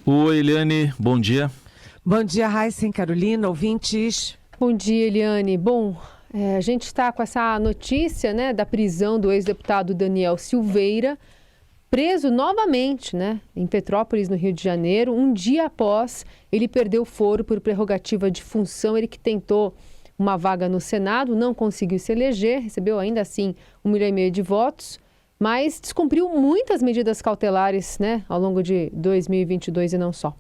Oi, Eliane, bom dia. Bom dia, Raíssa e Carolina, ouvintes. Bom dia, Eliane. Bom, a gente está com essa notícia, né, da prisão do ex-deputado Daniel Silveira, preso novamente, né, em Petrópolis, no Rio de Janeiro, um dia após ele perder o foro por prerrogativa de função. Ele que tentou uma vaga no Senado, não conseguiu se eleger, recebeu ainda assim 1,5 milhão de votos, mas descumpriu muitas medidas cautelares, né, ao longo de 2022 e não só.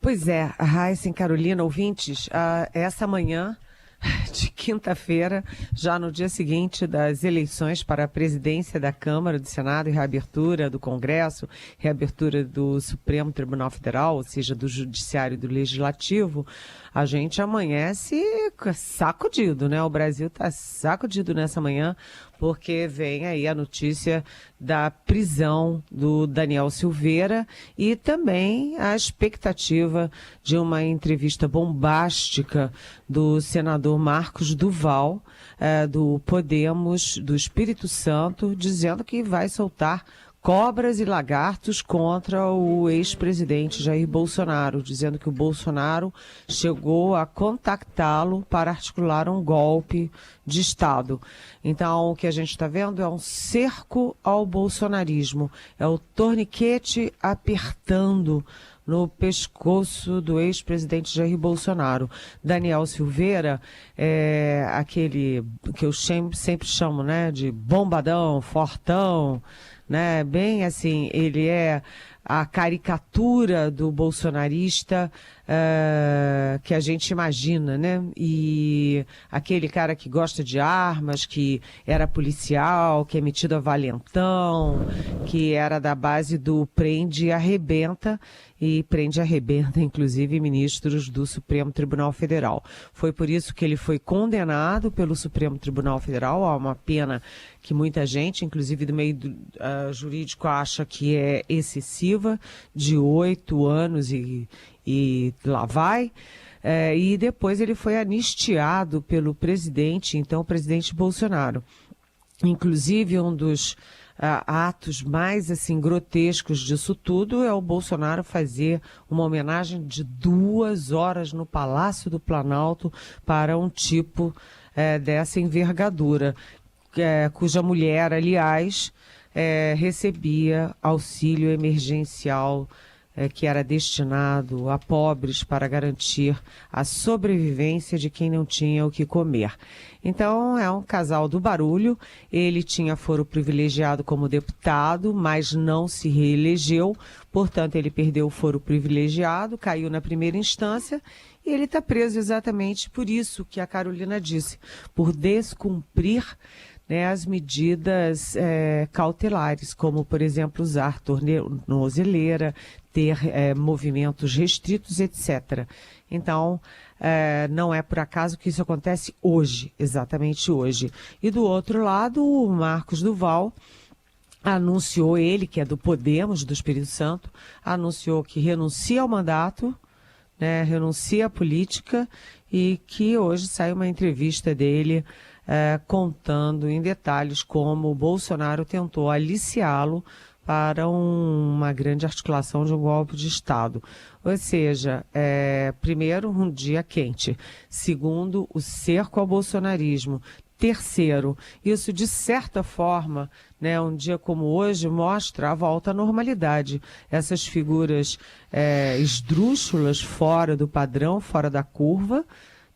Pois é, Raíssa e Carolina, ouvintes, essa manhã de quinta-feira, já no dia seguinte das eleições para a presidência da Câmara, do Senado e reabertura do Congresso, reabertura do Supremo Tribunal Federal, ou seja, do Judiciário e do Legislativo, a gente amanhece sacudido, né? O Brasil está sacudido nessa manhã, porque vem aí a notícia da prisão do Daniel Silveira e também a expectativa de uma entrevista bombástica do senador Marcos Duval, do Podemos, do Espírito Santo, dizendo que vai soltar cobras e lagartos contra o ex-presidente Jair Bolsonaro, dizendo que o Bolsonaro chegou a contactá-lo para articular um golpe de Estado. Então, o que a gente está vendo é um cerco ao bolsonarismo, é o torniquete apertando no pescoço do ex-presidente Jair Bolsonaro. Daniel Silveira é aquele que eu sempre chamo, né, de bombadão, fortão, né? Bem assim, ele é a caricatura do bolsonarista que a gente imagina, né? E aquele cara que gosta de armas, que era policial, que é metido a valentão, que era da base do prende e arrebenta, inclusive ministros do Supremo Tribunal Federal. Foi por isso que ele foi condenado pelo Supremo Tribunal Federal a uma pena que muita gente, inclusive do meio jurídico, acha que é excessiva, de 8 anos e lá vai. E depois ele foi anistiado pelo presidente, então o presidente Bolsonaro. Inclusive, um dos atos mais assim grotescos disso tudo é o Bolsonaro fazer uma homenagem de 2 horas no Palácio do Planalto para um tipo dessa envergadura, cuja mulher, aliás, recebia auxílio emergencial que era destinado a pobres para garantir a sobrevivência de quem não tinha o que comer. Então, é um casal do barulho. Ele tinha foro privilegiado como deputado, mas não se reelegeu. Portanto, ele perdeu o foro privilegiado, caiu na primeira instância e ele está preso exatamente por isso que a Carolina disse, por descumprir, né, as medidas cautelares, como, por exemplo, usar tornozeleira, ter movimentos restritos, etc. Então, não é por acaso que isso acontece hoje, exatamente hoje. E do outro lado, o Marcos Duval anunciou, ele que é do Podemos, do Espírito Santo, anunciou que renuncia ao mandato, né, renuncia à política e que hoje sai uma entrevista dele contando em detalhes como o Bolsonaro tentou aliciá-lo para uma grande articulação de um golpe de Estado. Ou seja, primeiro, um dia quente. Segundo, o cerco ao bolsonarismo. Terceiro, isso de certa forma, né, um dia como hoje, mostra a volta à normalidade. Essas figuras esdrúxulas, fora do padrão, fora da curva,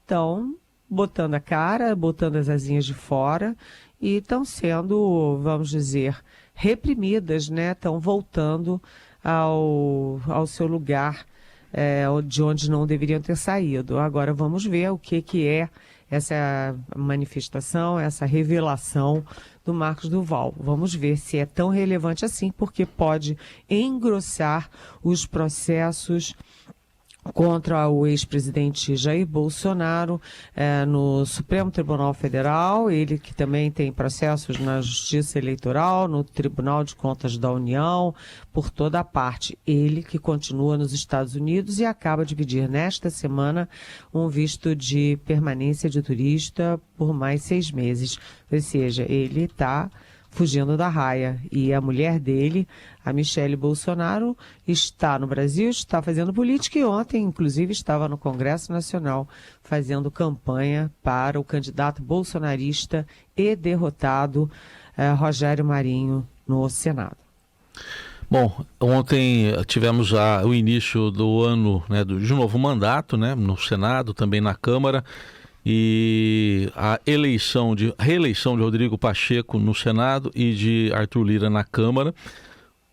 estão botando a cara, botando as asinhas de fora e estão sendo, vamos dizer, reprimidas, né? Estão voltando ao seu lugar de onde não deveriam ter saído. Agora vamos ver o que é essa manifestação, essa revelação do Marcos Duval. Vamos ver se é tão relevante assim, porque pode engrossar os processos contra o ex-presidente Jair Bolsonaro no Supremo Tribunal Federal, ele que também tem processos na Justiça Eleitoral, no Tribunal de Contas da União, por toda a parte. Ele que continua nos Estados Unidos e acaba de pedir nesta semana um visto de permanência de turista por mais 6 meses. Ou seja, ele está fugindo da raia. E a mulher dele, a Michele Bolsonaro, está no Brasil, está fazendo política e ontem, inclusive, estava no Congresso Nacional fazendo campanha para o candidato bolsonarista e derrotado Rogério Marinho no Senado. Bom, ontem tivemos já o início do ano, né, de um novo mandato, né, no Senado, também na Câmara, e a reeleição de Rodrigo Pacheco no Senado e de Arthur Lira na Câmara.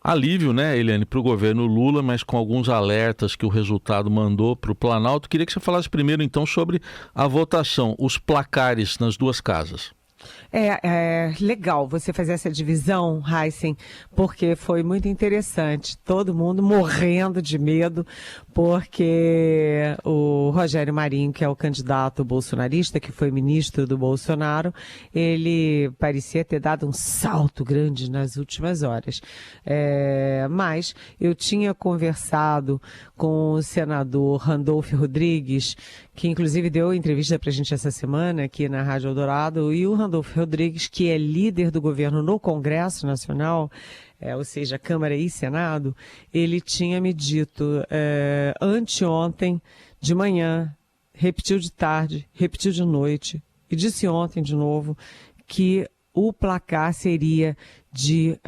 Alívio, né, Eliane, para o governo Lula, mas com alguns alertas que o resultado mandou para o Planalto. Queria que você falasse primeiro, então, sobre a votação, os placares nas duas casas. É legal você fazer essa divisão, Heisen, porque foi muito interessante. Todo mundo morrendo de medo, porque o Rogério Marinho, que é o candidato bolsonarista, que foi ministro do Bolsonaro, ele parecia ter dado um salto grande nas últimas horas. Mas eu tinha conversado com o senador Randolfo Rodrigues, que inclusive deu entrevista para a gente essa semana aqui na Rádio Eldorado, e o Randolfo Rodrigues, que é líder do governo no Congresso Nacional, ou seja, Câmara e Senado, ele tinha me dito anteontem de manhã, repetiu de tarde, repetiu de noite e disse ontem de novo que o placar seria de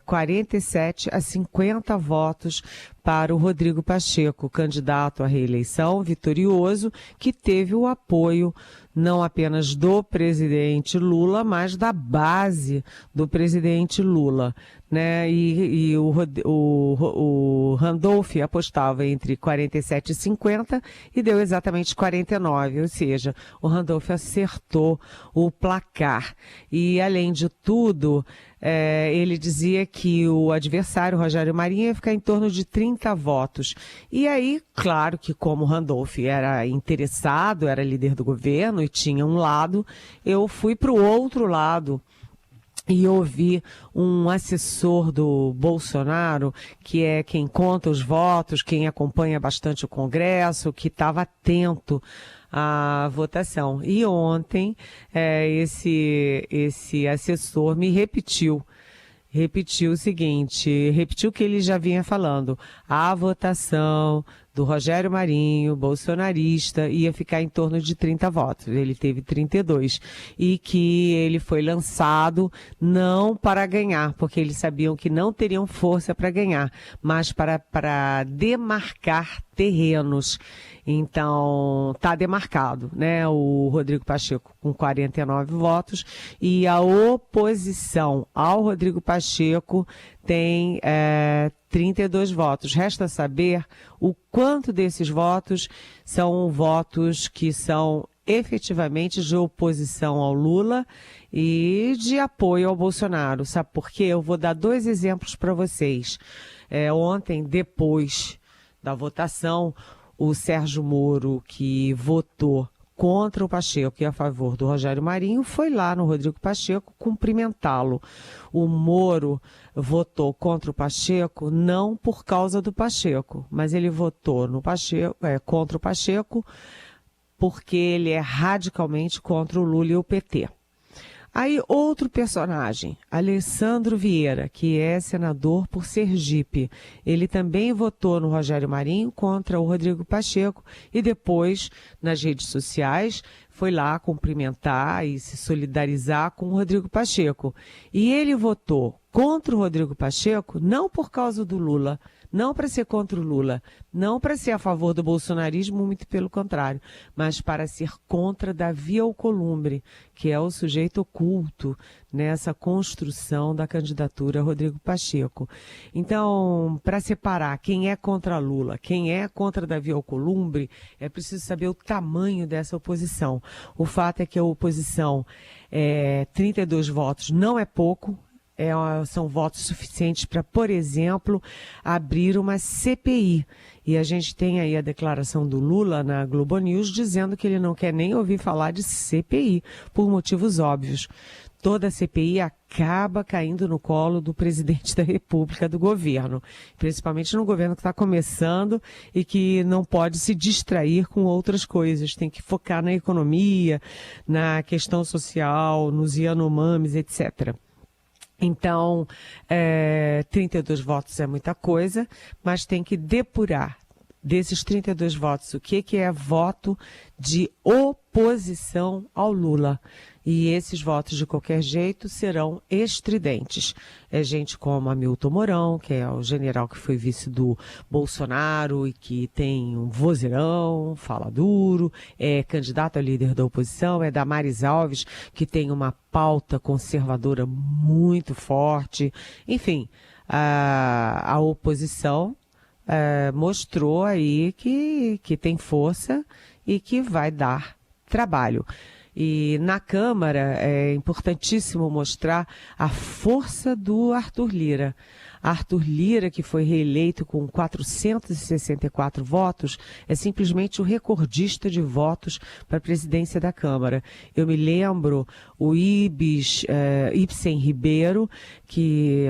47 a 50 votos para o Rodrigo Pacheco, candidato à reeleição, vitorioso, que teve o apoio não apenas do presidente Lula, mas da base do presidente Lula, né? E o Randolph apostava entre 47 e 50 e deu exatamente 49, ou seja, o Randolph acertou o placar. E, além de tudo, ele dizia que o adversário, Rogério Marinho, ia ficar em torno de 30 votos. E aí, claro que como o Randolph era interessado, era líder do governo e tinha um lado, eu fui para o outro lado e ouvi um assessor do Bolsonaro, que é quem conta os votos, quem acompanha bastante o Congresso, que estava atento à votação. E ontem esse assessor me repetiu o seguinte, repetiu o que ele já vinha falando: a votação do Rogério Marinho, bolsonarista, ia ficar em torno de 30 votos. Ele teve 32. E que ele foi lançado não para ganhar, porque eles sabiam que não teriam força para ganhar, mas para demarcar terrenos. Então, está demarcado, né? O Rodrigo Pacheco com 49 votos e a oposição ao Rodrigo Pacheco tem 32 votos. Resta saber o quanto desses votos são votos que são efetivamente de oposição ao Lula e de apoio ao Bolsonaro. Sabe por quê? Eu vou dar 2 exemplos para vocês. Ontem, depois da votação, o Sérgio Moro, que votou contra o Pacheco e a favor do Rogério Marinho, foi lá no Rodrigo Pacheco cumprimentá-lo. O Moro votou contra o Pacheco não por causa do Pacheco, mas ele votou no Pacheco, contra o Pacheco porque ele é radicalmente contra o Lula e o PT. Aí outro personagem, Alessandro Vieira, que é senador por Sergipe. Ele também votou no Rogério Marinho contra o Rodrigo Pacheco e depois, nas redes sociais, foi lá cumprimentar e se solidarizar com o Rodrigo Pacheco. E ele votou contra o Rodrigo Pacheco não por causa do Lula, não para ser contra o Lula, não para ser a favor do bolsonarismo, muito pelo contrário, mas para ser contra Davi Alcolumbre, que é o sujeito oculto nessa construção da candidatura Rodrigo Pacheco. Então, para separar quem é contra Lula, quem é contra Davi Alcolumbre, é preciso saber o tamanho dessa oposição. O fato é que a oposição, 32 votos não é pouco, são votos suficientes para, por exemplo, abrir uma CPI. E a gente tem aí a declaração do Lula na Globo News dizendo que ele não quer nem ouvir falar de CPI, por motivos óbvios. Toda a CPI acaba caindo no colo do presidente da República, do governo, principalmente no governo que está começando e que não pode se distrair com outras coisas. Tem que focar na economia, na questão social, nos Yanomamis, etc. Então, 32 votos é muita coisa, mas tem que depurar desses 32 votos o que é voto de oposição ao Lula. E esses votos, de qualquer jeito, serão estridentes. É gente como Hamilton Mourão, que é o general que foi vice do Bolsonaro e que tem um vozeirão, fala duro, é candidato a líder da oposição, é Damares Alves, que tem uma pauta conservadora muito forte. Enfim, a oposição mostrou aí que tem força e que vai dar trabalho. E na Câmara é importantíssimo mostrar a força do Arthur Lira. Arthur Lira, que foi reeleito com 464 votos, é simplesmente o recordista de votos para a presidência da Câmara. Eu me lembro o Ibsen Ribeiro, que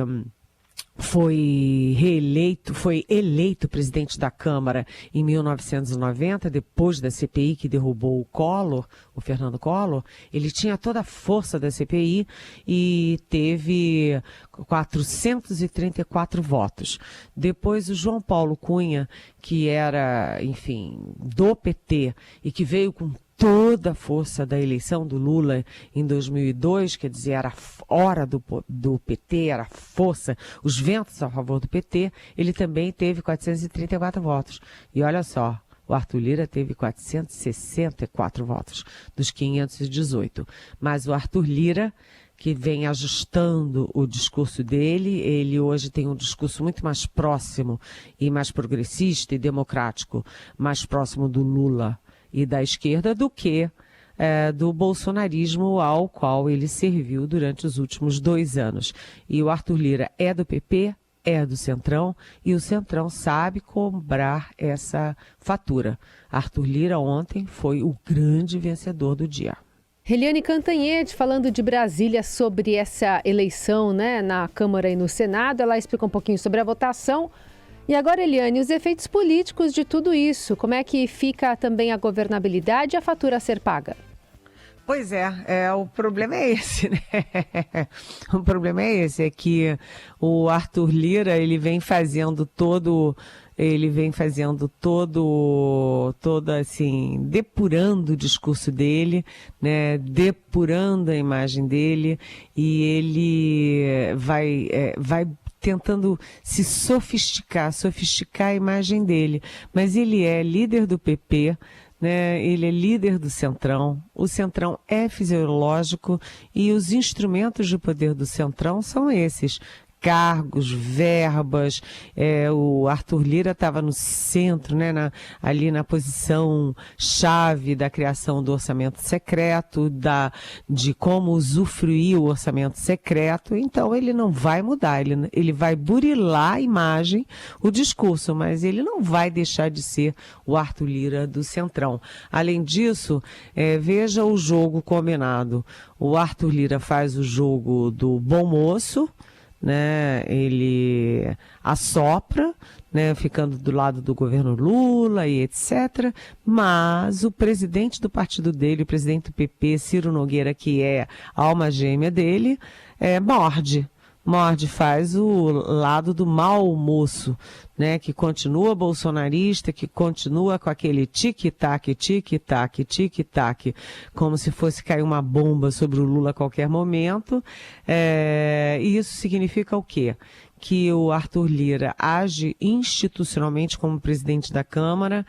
foi eleito presidente da Câmara em 1990, depois da CPI que derrubou o Fernando Collor. Ele tinha toda a força da CPI e teve 434 votos. Depois o João Paulo Cunha, que era, enfim, do PT e que veio com toda a força da eleição do Lula em 2002, quer dizer, era a hora do PT, era a força, os ventos a favor do PT, ele também teve 434 votos. E olha só, o Arthur Lira teve 464 votos dos 518. Mas o Arthur Lira, que vem ajustando o discurso dele, ele hoje tem um discurso muito mais próximo e mais progressista e democrático, mais próximo do Lula e da esquerda do que do bolsonarismo ao qual ele serviu durante os últimos 2 anos. E o Arthur Lira é do PP, é do Centrão, e o Centrão sabe cobrar essa fatura. Arthur Lira ontem foi o grande vencedor do dia. Eliane Cantanhede, falando de Brasília sobre essa eleição, né, na Câmara e no Senado, ela explica um pouquinho sobre a votação. E agora, Eliane, os efeitos políticos de tudo isso, como é que fica também a governabilidade e a fatura a ser paga? Pois o problema é esse, né? O problema é esse, é que o Arthur Lira, ele vem fazendo assim, depurando o discurso dele, né? Depurando a imagem dele, e ele vai tentando se sofisticar a imagem dele. Mas ele é líder do PP, né? Ele é líder do Centrão. O Centrão é fisiológico e os instrumentos de poder do Centrão são esses: cargos, verbas. O Arthur Lira estava no centro, né, ali na posição chave da criação do orçamento secreto, de como usufruir o orçamento secreto. Então ele não vai mudar, ele vai burilar a imagem, o discurso, mas ele não vai deixar de ser o Arthur Lira do Centrão. Além disso, veja o jogo combinado. O Arthur Lira faz o jogo do bom moço, né? Ele assopra, né? Ficando do lado do governo Lula e etc. Mas o presidente do partido dele, o presidente do PP, Ciro Nogueira, que é a alma gêmea dele, morde, faz o lado do mau moço, né? Que continua bolsonarista, que continua com aquele tic-tac, tic-tac, tic-tac, como se fosse cair uma bomba sobre o Lula a qualquer momento. E isso significa o quê? Que o Arthur Lira age institucionalmente como presidente da Câmara,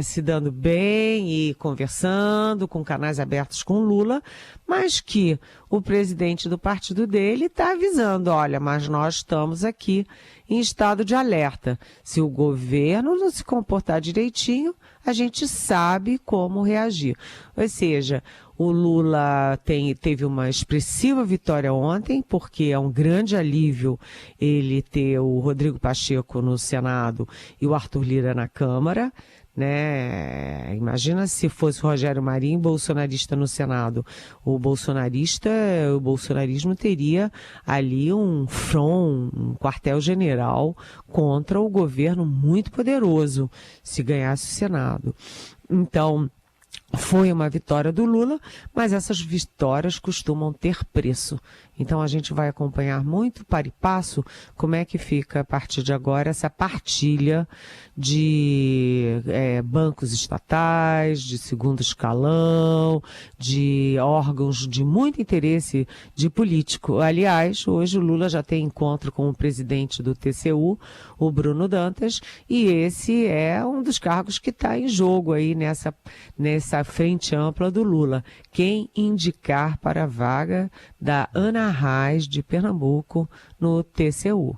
se dando bem e conversando com canais abertos com Lula, mas que o presidente do partido dele está avisando: olha, mas nós estamos aqui em estado de alerta. Se o governo não se comportar direitinho, a gente sabe como reagir. Ou seja, o Lula teve uma expressiva vitória ontem, porque é um grande alívio ele ter o Rodrigo Pacheco no Senado e o Arthur Lira na Câmara, né? Imagina se fosse o Rogério Marinho, bolsonarista, no Senado. O bolsonarismo teria ali um front, um quartel-general contra o governo muito poderoso, se ganhasse o Senado. Então, Foi uma vitória do Lula, mas essas vitórias costumam ter preço. Então a gente vai acompanhar muito para e passo como é que fica a partir de agora essa partilha de bancos estatais, de segundo escalão, de órgãos de muito interesse de político. Aliás, hoje o Lula já tem encontro com o presidente do TCU, o Bruno Dantas, e esse é um dos cargos que está em jogo aí nessa frente ampla do Lula. Quem indicar para a vaga da Ana Arraes de Pernambuco no TCU.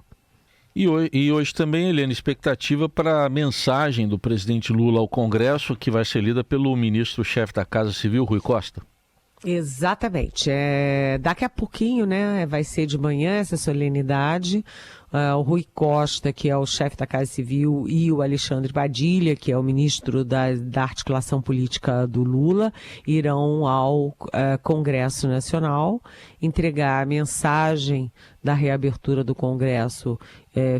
E hoje também, Eliane, expectativa para a mensagem do presidente Lula ao Congresso, que vai ser lida pelo ministro-chefe da Casa Civil, Rui Costa. Exatamente. Daqui a pouquinho, né, vai ser de manhã essa solenidade. O Rui Costa, que é o chefe da Casa Civil, e o Alexandre Padilha, que é o ministro da articulação política do Lula, irão ao Congresso Nacional entregar a mensagem da reabertura do Congresso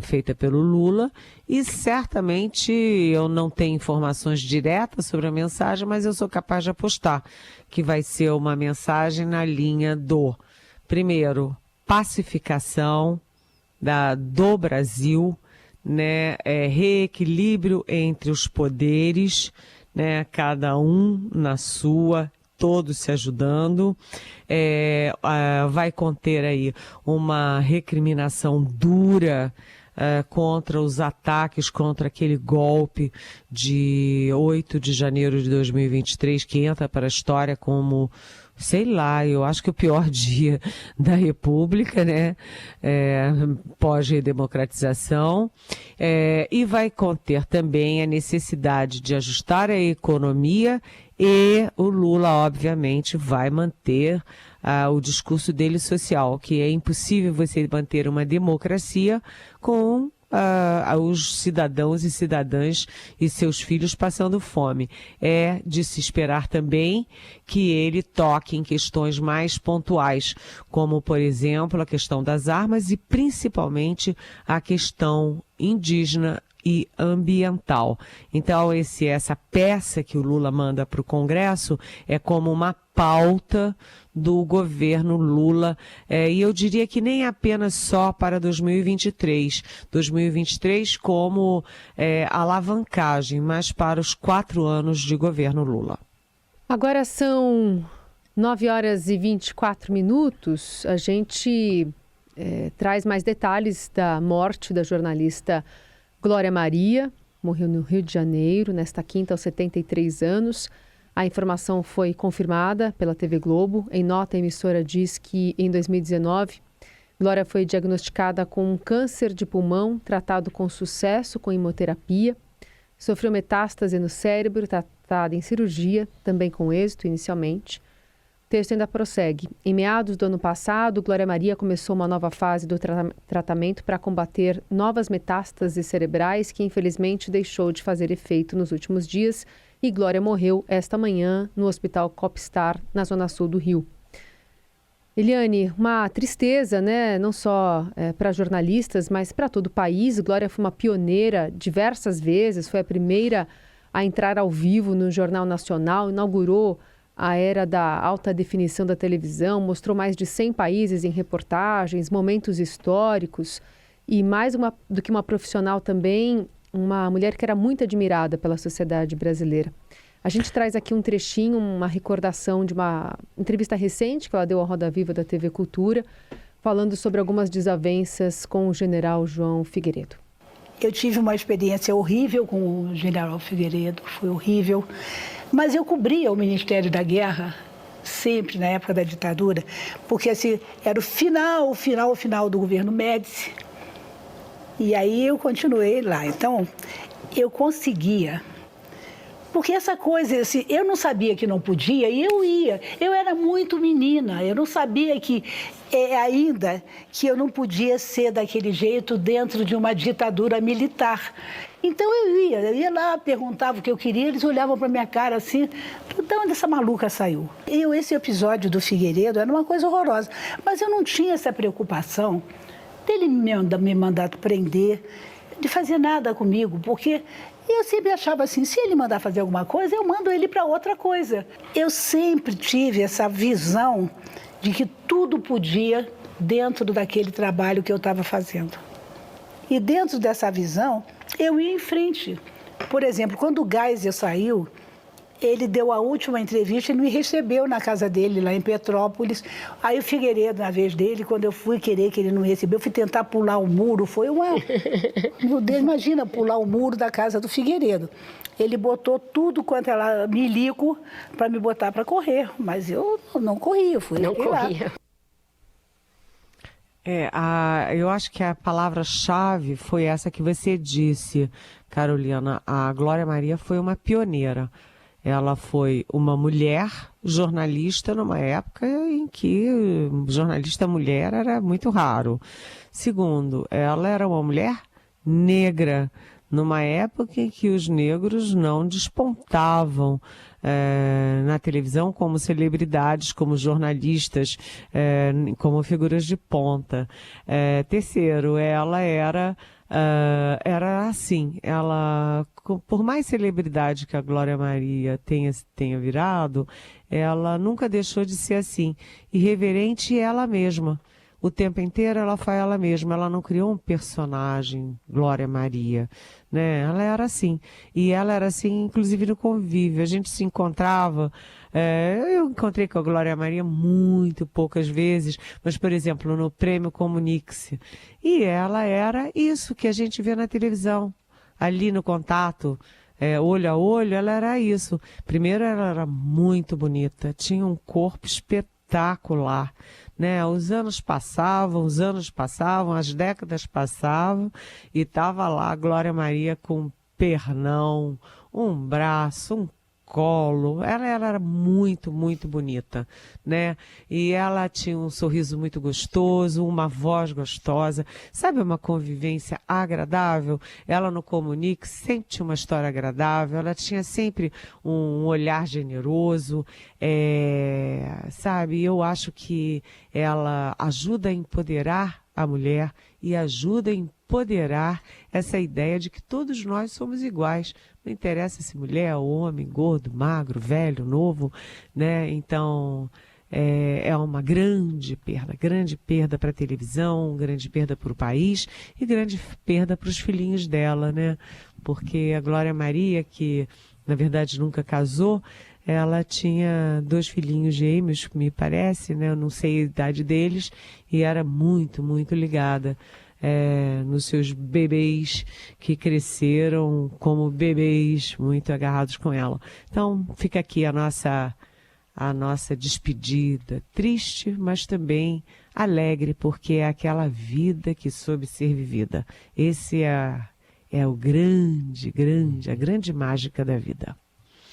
feita pelo Lula, e certamente eu não tenho informações diretas sobre a mensagem, mas eu sou capaz de apostar que vai ser uma mensagem na linha do, primeiro, pacificação do Brasil, né, reequilíbrio entre os poderes, né, cada um na sua, todos se ajudando, vai conter aí uma recriminação dura contra os ataques, contra aquele golpe de 8 de janeiro de 2023, que entra para a história como, sei lá, eu acho que o pior dia da República, né, pós-redemocratização, e vai conter também a necessidade de ajustar a economia, e o Lula, obviamente, vai manter o discurso dele social, que é impossível você manter uma democracia com os cidadãos e cidadãs e seus filhos passando fome. É de se esperar também que ele toque em questões mais pontuais, como, por exemplo, a questão das armas e principalmente a questão indígena e ambiental. Então, essa peça que o Lula manda para o Congresso é como uma pauta do governo Lula, e eu diria que nem apenas só para 2023 como alavancagem, mas para os 4 anos de governo Lula. Agora são 9h24. A gente traz mais detalhes da morte da jornalista Glória Maria. Morreu no Rio de Janeiro nesta quinta aos 73 anos. A informação foi confirmada pela TV Globo. Em nota, a emissora diz que em 2019, Glória foi diagnosticada com um câncer de pulmão, tratado com sucesso com hemoterapia. Sofreu metástase no cérebro, tratada em cirurgia, também com êxito inicialmente. O texto ainda prossegue. Em meados do ano passado, Glória Maria começou uma nova fase do tratamento para combater novas metástases cerebrais que infelizmente deixou de fazer efeito nos últimos dias, e Glória morreu esta manhã no Hospital Copstar, na zona sul do Rio. Eliane, uma tristeza, né? Não só para jornalistas, mas para todo o país. Glória foi uma pioneira diversas vezes, foi a primeira a entrar ao vivo no Jornal Nacional, inaugurou a era da alta definição da televisão, mostrou mais de 100 países em reportagens, momentos históricos, e mais do que uma profissional também, uma mulher que era muito admirada pela sociedade brasileira. A gente traz aqui um trechinho, uma recordação de uma entrevista recente que ela deu à Roda Viva da TV Cultura, falando sobre algumas desavenças com o general João Figueiredo. Eu tive uma experiência horrível com o general Figueiredo, foi horrível. Mas eu cobria o Ministério da Guerra, sempre na época da ditadura, porque assim, era o final do governo Médici. E aí eu continuei lá. Então, eu conseguia. Porque essa coisa, assim, eu não sabia que não podia e eu ia. Eu era muito menina, eu não sabia que ainda que eu não podia ser daquele jeito dentro de uma ditadura militar. Então eu ia lá, perguntava o que eu queria, eles olhavam para minha cara assim, de onde essa maluca saiu? Esse episódio do Figueiredo era uma coisa horrorosa, mas eu não tinha essa preocupação dele me mandar prender, de fazer nada comigo, porque E eu sempre achava assim, se ele mandar fazer alguma coisa, eu mando ele para outra coisa. Eu sempre tive essa visão de que tudo podia dentro daquele trabalho que eu estava fazendo. E dentro dessa visão, eu ia em frente. Por exemplo, quando o Geisel saiu, ele deu a última entrevista, ele me recebeu na casa dele, lá em Petrópolis. Aí o Figueiredo, na vez dele, quando eu fui querer que ele não recebeu, eu fui tentar pular o muro, foi uma... Meu Deus, imagina pular o muro da casa do Figueiredo. Ele botou tudo quanto era milico para me botar para correr, mas eu não corri, eu fui. Não corria. Eu acho que a palavra-chave foi essa que você disse, Carolina. A Glória Maria foi uma pioneira. Ela foi uma mulher jornalista numa época em que jornalista mulher era muito raro. Segundo, ela era uma mulher negra, numa época em que os negros não despontavam na televisão como celebridades, como jornalistas, como figuras de ponta. Terceiro, ela era assim, ela, por mais celebridade que a Glória Maria tenha virado, ela nunca deixou de ser assim, irreverente ela mesma. O tempo inteiro ela foi ela mesma, ela não criou um personagem, Glória Maria, né? Ela era assim, e ela era assim inclusive no convívio, a gente se encontrava, eu encontrei com a Glória Maria muito poucas vezes, mas por exemplo no Prêmio Comunique-se, e ela era isso que a gente vê na televisão, ali no contato, olho a olho, ela era isso. Primeiro ela era muito bonita, tinha um corpo espetacular, né? Os anos passavam, as décadas passavam e estava lá a Glória Maria com um pernão, um braço, um colo. Ela era muito, muito bonita, né? E ela tinha um sorriso muito gostoso, uma voz gostosa, sabe, uma convivência agradável. Ela no Comunique sempre tinha uma história agradável, ela tinha sempre um olhar generoso, sabe? Eu acho que ela ajuda a empoderar a mulher e ajuda a empoderar essa ideia de que todos nós somos iguais. Não interessa se mulher, homem, gordo, magro, velho, novo, né? Então, é uma grande perda para a televisão, grande perda para o país e grande perda para os filhinhos dela, né? Porque a Glória Maria, que na verdade nunca casou, ela tinha 2 filhinhos gêmeos, me parece, né? Eu não sei a idade deles, e era muito, muito ligada nos seus bebês que cresceram como bebês, muito agarrados com ela. Então, fica aqui a nossa despedida, triste, mas também alegre, porque é aquela vida que soube ser vivida. Esse é a grande mágica da vida.